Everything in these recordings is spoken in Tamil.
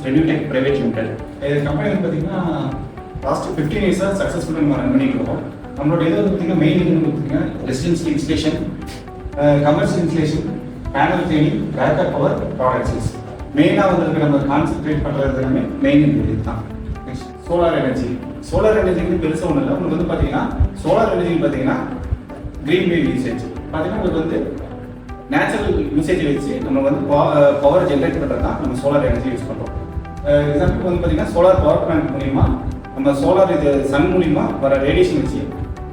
ரெனியூடெக் பிரைவேட் லிமிடெட். இந்த கம்பெனி வந்து பார்த்தீங்கன்னா லாஸ்ட் 15 இயர்ஸாக சக்ஸஸ்ஃபுல்லாக நம்ம ரன் பண்ணிட்டு இருக்கோம். நம்மளோட இது வந்து பார்த்தீங்கன்னா மெயின் இது வந்து பார்த்தீங்கன்னா residential installation, commercial installation, panel cleaning, backup power, products. மெயினாக வந்து நம்ம கான்சென்ட்ரேட் பண்ணுறது எல்லாமே மெயின் இது தான். Solar energy. சோலார் எனர்ஜி வந்து பெருசாக ஒன்றும் இல்லை. உங்களுக்கு வந்து பார்த்தீங்கன்னா சோலார் எனர்ஜி பார்த்தீங்கன்னா கிரீன் வேவ் யூசேஜ் பார்த்தீங்கன்னா உங்களுக்கு வந்து நேச்சுரல் யூசேஜ் வச்சு நம்ம வந்து பவர் ஜென்ரேட் பண்ணுறது தான் நம்ம சோலார் எனர்ஜி யூஸ் பண்ணுறோம். எக்ஸாம்பிள் வந்து பார்த்தீங்கன்னா சோலார் பவர் பிளான்ட் மூலிமா நம்ம சோலார் இது சன் மூலிமா வர ரேடியேஷன் வச்சு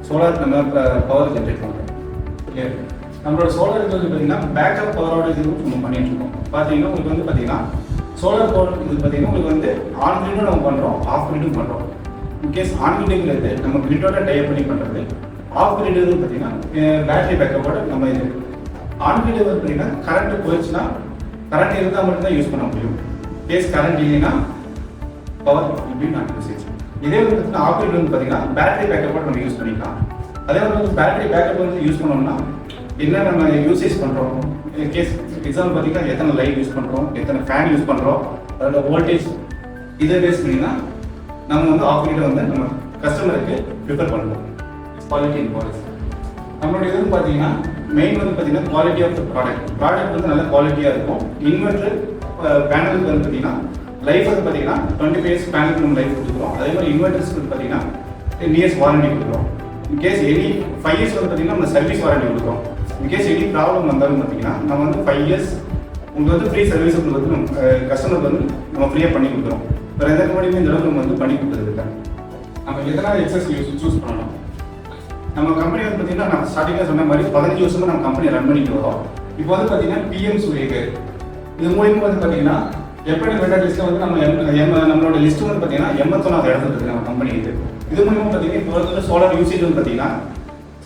சோலார் நம்ம பவர் ஜென்ரேட் பண்ணுறோம். நம்மளோட சோலார் இது வந்து பார்த்தீங்கன்னா பேக்கப் பவரோட இது நம்ம பண்ணிட்டு இருக்கோம். பார்த்தீங்கன்னா உங்களுக்கு வந்து பார்த்தீங்கன்னா சோலார் பவர் இது பார்த்தீங்கன்னா உங்களுக்கு வந்து ஆன் கிரிட்டும் நம்ம பண்ணுறோம், ஆஃப் கிரிட்டும் பண்ணுறோம். இன்கேஸ் ஆன் கிரிட்ங்கிறது நம்ம கிரிட்டோட டைப் பண்ணி பண்ணுறது, ஆஃப் கிரிட் வந்து பார்த்தீங்கன்னா பேட்டரி பேக்கப்போட நம்ம இது. ஆன் கிரிட் வந்து பார்த்தீங்கன்னா கரண்ட் போயிடுச்சுன்னா கரண்ட் இருந்தால் மட்டும்தான் யூஸ் பண்ண முடியும். கேஸ் கரண்ட் இல்லைன்னா பவர் இப்படி நான் யூசேஜ். இதே வந்து பார்த்தீங்கன்னா ஆஃப் கிரிட் வந்து பார்த்தீங்கன்னா பேட்டரி பேக்கப்போட நம்ம யூஸ் பண்ணிக்கலாம். அதே வந்து பேட்டரி பேக்கப் வந்து யூஸ் பண்ணோம்னா என்ன நம்ம யூசேஜ் பண்ணுறோம், கேஸ் எக்ஸாம்பிள் பார்த்தீங்கன்னா எத்தனை லைட் யூஸ் பண்ணுறோம், எத்தனை ஃபேன் யூஸ் பண்ணுறோம், அதோட வோல்டேஜ் இதை பேஸ் பண்ணிங்கன்னா நம்ம வந்து ஆஃப் கிரிட்டை வந்து நம்ம கஸ்டமருக்கு ப்ரிஃபர் பண்ணுறோம். Quality and policy. நம்மளோட இது பார்த்தீங்கன்னா மெயின் வந்து பார்த்தீங்கன்னா குவாலிட்டி ஆஃப் த ப்ராடக்ட் வந்து நல்ல குவாலிட்டியாக இருக்கும். இன்வெர்டர் பேனலுக்கு வந்து பார்த்தீங்கன்னா லைஃப் வந்து பார்த்தீங்கன்னா 25 இயர்ஸ் பேனலுக்கு நம்ம லைஃப் கொடுக்குறோம். அதே மாதிரி இன்வெர்டர்ஸ்க்கு வந்து பார்த்தீங்கன்னா 10 இயர்ஸ் வாரண்டி கொடுக்குறோம். இன்கேஸ் எனி 5 இயர்ஸ் வந்து பார்த்தீங்கன்னா நம்ம சர்வீஸ் வாரண்டி கொடுக்குறோம். இன்கேஸ் எனி ப்ராப்ளம் வந்தாலும் பார்த்தீங்கன்னா நம்ம வந்து 5 இயர்ஸ் உங்களுக்கு வந்து ஃப்ரீ சர்வீஸ் உங்களுக்கு வந்து நம்ம கஸ்டமருக்கு வந்து நம்ம ஃப்ரீயாக பண்ணி கொடுக்குறோம். வேறு எந்த கம்பெனியுமே இந்த அளவுக்கு நம்ம வந்து பண்ணி கொடுக்குறதுக்கு நம்ம எதனால் எக்ஸஸ் சூஸ் பண்ணணும். நம்ம கம்பெனி வந்து பார்த்தீங்கன்னா நான் ஸ்டார்டிங்காக சொன்ன மாதிரி 15 வருஷமாக நம்ம கம்பெனி ரன் பண்ணிட்டு வரோம். இப்போ வந்து பார்த்தீங்கன்னா PM சூரியகர் இது மூலியமாக வந்து பார்த்தீங்கன்னா எப்படி வெண்டர் லிஸ்ட்டில் வந்து நம்மளோட லிஸ்ட் வந்து பார்த்தீங்கன்னா 81வது இடத்துல இருக்குது நம்ம கம்பெனி. இது மூலியமாக பார்த்தீங்கன்னா இப்போ வந்து சோலார் யூசேஜ் வந்து பார்த்தீங்கன்னா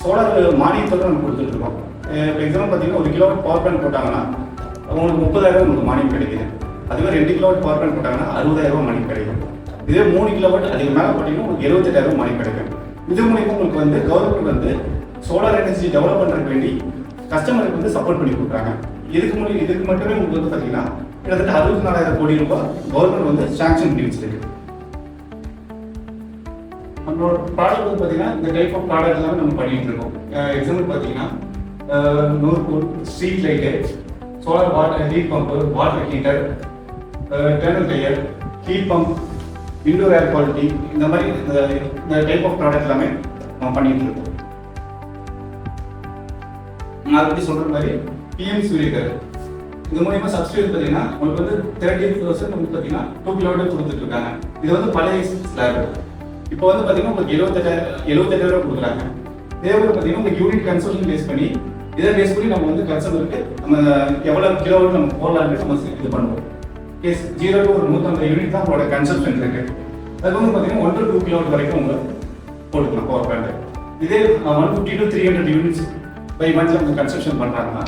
சோலார் மானியத்தோடு நம்ம கொடுத்துட்ருக்கோம். இப்போ எக்ஸாம்பிள் பார்த்தீங்கன்னா 1 கிலோவாட் பவர் பிளான் போட்டாங்கன்னா உங்களுக்கு 30,000 உங்களுக்கு மானியம் கிடைக்குது. அதுவே 2 கிலோவாட் பவர் பிளான் போட்டாங்கன்னா 60,000 மானியம் கிடைக்கும். இதே 3 கிலோவாட் அதுக்கு மேலே போட்டிங்கன்னா உங்களுக்கு 78,000 மானியம் கிடைக்கும். இது மூலியமாக உங்களுக்கு வந்து கவர்மெண்ட் வந்து சோலார் எனர்ஜி டெவலப் பண்ணுறதுக்கு வேண்டி கஸ்டமருக்கு வந்து சப்போர்ட் பண்ணி கொடுக்குறாங்க. இதுக்கு மட்டுமே உங்களுக்கு வந்து பார்த்தீங்கன்னா கிட்டத்தட்ட 64,000 கோடி ரூபாய் கவர்மெண்ட் வந்து சாங்ஷன் பண்ணி வச்சிருக்கு. நம்மளோட ப்ராடக்ட் வந்து பார்த்தீங்கன்னா இந்த டைப் ஆஃப் ப்ராடக்ட் எல்லாமே நம்ம பண்ணிட்டு இருக்கோம். எக்ஸாம்பிள் பார்த்தீங்கன்னா நூறு street light, solar water heat pump, water heater, tunnel dryer, heat pump, indoor air quality, இந்த மாதிரி இந்த டைப் ஆஃப் ப்ராடக்ட் எல்லாமே நம்ம பண்ணிட்டு இருக்கோம். நான் ஆல்ரெடி சொல்ற மாதிரி PM சூரியகர் இது மூலமா சப்சிடி பார்த்தீங்கன்னா உங்களுக்கு வந்து 30% உங்களுக்கு பார்த்தீங்கன்னா 2 கிலோவாட் கொடுத்துட்டு இருக்காங்க. இது வந்து பழைய ஸ்லாப். இப்போ வந்து பார்த்தீங்கன்னா உங்களுக்கு 78,000 கொடுக்குறாங்க. இதே வந்து பார்த்தீங்கன்னா உங்களுக்கு யூனிட் கன்சம்ஷன் பேஸ் பண்ணி இதை பேஸ் பண்ணி நம்ம வந்து கன்சம்ஷனுக்கு நம்ம எவ்வளோ கிலோவாட் நம்ம போடலான்னு நம்ம இது பண்ணுவோம். கேஸ் 0 to 150 யூனிட் தான் உங்களோட கன்சம்ஷன் இருக்கு. அது வந்து பார்த்தீங்கன்னா 1 to 2 கிலோவாட் வரைக்கும் உங்க போட்டுக்கலாம் பவர் பிளான்ட். இதே 150 to 300 யூனிட்ஸ் பை மந்த்ல நம்ம கன்சம்ஷன் பண்ணுறாங்கன்னா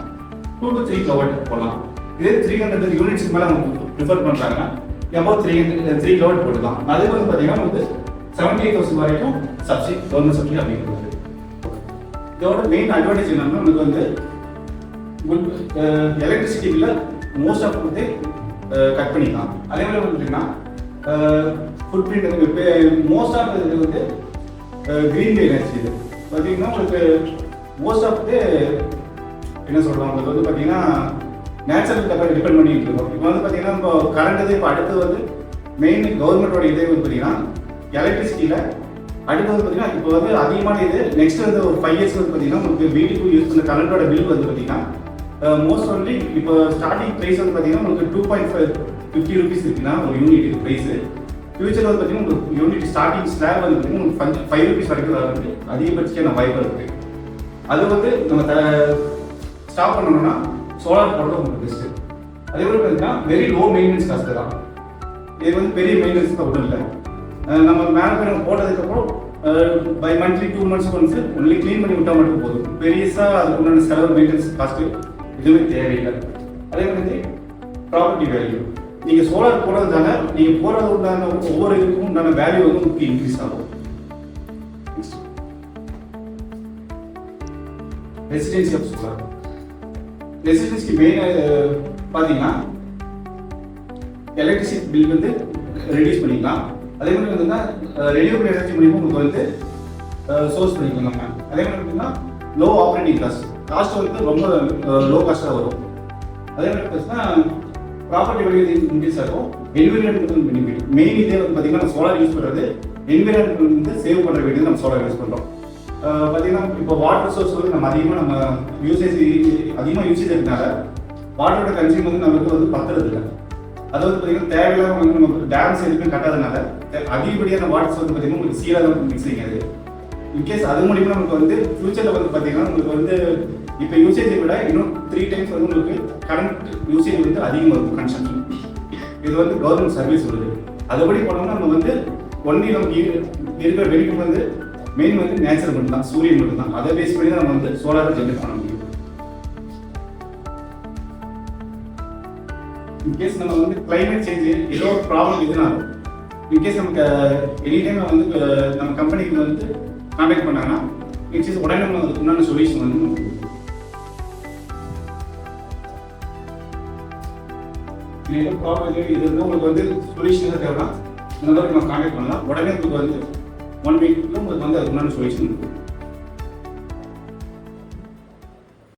2 to 3 கிலோவாட் போடலாம். இதே 300 யூனிட்ஸ்க்கு மேலே அவங்க ப்ரிஃபர் பண்ணுறாங்கன்னா எவ்வளோ 3 கிலோவாட் போட்டுக்கலாம். அதே வந்து பார்த்தீங்கன்னா வந்து 78,000 வரைக்கும் சப்சிடி கவர்மெண்ட் சப்சிடி அப்படிங்கிறது. இதோட மெயின் அட்வான்டேஜ் என்னன்னா உங்களுக்கு வந்து எலக்ட்ரிசிட்டி பில்ல மோஸ்ட் ஆஃப் வந்து கட் பண்ணிக்கலாம். அதே மாதிரி பார்த்தீங்கன்னா ஃபுட் பிரிண்ட் மோஸ்ட் ஆஃப் இது வந்து கிரீன் எனர்ஜி. இது பார்த்தீங்கன்னா உங்களுக்கு மோஸ்ட் ஆஃப் என்ன சொல்கிறோம் உங்களுக்கு வந்து பார்த்தீங்கன்னா நேச்சுரல் தப்பாக டிபெண்ட் பண்ணிட்டு இருக்கோம். இப்போ வந்து பார்த்தீங்கன்னா இப்போ கரண்ட் இப்போ அடுத்தது வந்து மெயின் கவர்மெண்டோட இதே வந்து பார்த்தீங்கன்னா எலக்ட்ரிசிட்டியில் அடுத்தது பார்த்தீங்கன்னா இப்போ வந்து அதிகமான இது நெக்ஸ்ட் வந்து ஒரு 5 இயர்ஸ் வந்து பார்த்தீங்கன்னா உங்களுக்கு வீட்டுக்கு யூஸ் பண்ண கரண்டோட பில் வந்து பார்த்தீங்கன்னா மோஸ்ட் ஒன்லி இப்போ ஸ்டார்டிங் ப்ரைஸ் வந்து பார்த்தீங்கன்னா உங்களுக்கு 2.50 rupees இருக்குன்னா ஒரு யூனிட் ப்ரைஸு. ஃபியூச்சர் வந்து பார்த்தீங்கன்னா உங்களுக்கு யூனிட் ஸ்டார்டிங் ஸ்லாப் வந்து பார்த்தீங்கன்னா உங்களுக்கு 5 rupees வரைக்கும் வந்து அதிகபட்சமான வாய்ப்பு இருக்குது. அது வந்து நம்ம ஸ்டாப் பண்ணணும்னா சோலார் போடுறது உங்களுக்கு பெஸ்ட்டு. அதே மாதிரி பார்த்தீங்கன்னா வெரி லோ மெயின்டெனன்ஸ் காஸ்ட் தான். இது வந்து பெரிய மெயின்டெனன்ஸ் ஒன்றும் இல்லை. நம்ம மேலே போய் நம்ம போட்டதுக்கப்புறம் by monthly 2 months once only clean பண்ணி விட்டால் மட்டும் போதும். பெரியசாக அதுக்கு உண்டான செலவு மெயின்டெனன்ஸ் காஸ்ட்டு எதுவுமே தேவையில்லை. அதே மாதிரி ப்ராப்பர்ட்டி வேல்யூ நீங்கள் சோலார் போடுறதுனால நீங்கள் போடுறது உண்டான ஒவ்வொரு இதுக்கும் உண்டான வேல்யூ வந்து உங்களுக்கு இன்க்ரீஸ் ஆகும். ரெசிடென்சி ஆஃப் சோலார் ரெசிடென்சிக்கு மெயின் பார்த்தீங்கன்னா எலக்ட்ரிசிட்டி பில் வந்து ரெடியூஸ் பண்ணிக்கலாம். அதே மாதிரி பார்த்தீங்கன்னா ரெனியூபிள் எனர்ஜி மூலியமாக உங்களுக்கு வந்து சோர்ஸ் பண்ணிக்கலாம் நம்ம. அதே மாதிரி பார்த்தீங்கன்னா லோ ஆப்ரேட்டிங் காஸ்ட் வந்து ரொம்ப லோ காஸ்ட்டாக வரும். அதே மாதிரி பார்த்தீங்கன்னா ப்ராப்பர்ட்டி வேல்யூ இன்க்ரீஸ் ஆகும். என்விரான்மெண்டல் பெனிஃபிட் மெயின் இதே வந்து பார்த்தீங்கன்னா சோலார் யூஸ் பண்ணுறது என்விரான்மெண்ட் வந்து சேவ் பண்ணுற வேண்டியது நம்ம சோலார் யூஸ் பண்ணுறோம். பார்த்தீங்கன்னா இப்போ வாட்டர் சோர்ஸ் வந்து நம்ம அதிகமாக யூசேஜ் இருக்கனால வாட்டரோட கன்சியூம் வந்து நமக்கு வந்து பத்துறது இல்லை. அதாவது பார்த்தீங்கன்னா தேவையில்லாம வந்து நம்ம டேம்ஸ் எதுவுமே கட்டாதனால அதிகப்படியான வாட்டர்ஸ் வந்து பார்த்தீங்கன்னா உங்களுக்கு சீராக மிக்சிங் ஆகுது. இன்கேஸ் அது மூலியமாக நமக்கு வந்து ஃபியூச்சரில் வந்து பார்த்தீங்கன்னா உங்களுக்கு வந்து இப்போ யூசேஜை விட இன்னும் 3 டைம்ஸ் வந்து உங்களுக்கு கரண்ட் யூசேஜ் வந்து அதிகமாக இருக்கும் கன்சம்ஷன். இது வந்து கவர்மெண்ட் சர்வீஸ் வருது. அதுபடி போனோம்னா நம்ம வந்து ஒன்லி நமக்கு இருக்கிற பெனிஃபிட் வந்து மெயின் வந்து நேச்சர் மட்டும் தான், சூரியன் மட்டும் தான். அதை பேஸ் பண்ணி தான் நம்ம வந்து சோலாரை ஜென்ரேட் பண்ண முடியும். இன்கேஸ் நம்ம வந்து கிளைமேட் சேஞ்ச் ஏதோ ஒரு ப்ராப்ளம் எதுனாலும் இன்கேஸ் நமக்கு எனி டைம் வந்து நம்ம கம்பெனிக்கு வந்து கான்டாக்ட் பண்ணாங்கன்னா இன்கேஸ் உடனே நம்ம அதுக்கு உண்டான சொல்யூஷன் வந்து நமக்கு ஏதோ ப்ராப்ளம் இது வந்து உங்களுக்கு வந்து சொல்யூஷன் தேவைன்னா இந்த மாதிரி நம்ம கான்டாக்ட் பண்ணலாம். உடனே உங்களுக்கு வந்து 1 வீக்குள்ள உங்களுக்கு வந்து அதுக்கு உண்டான சொல்யூஷன் இருக்கும்.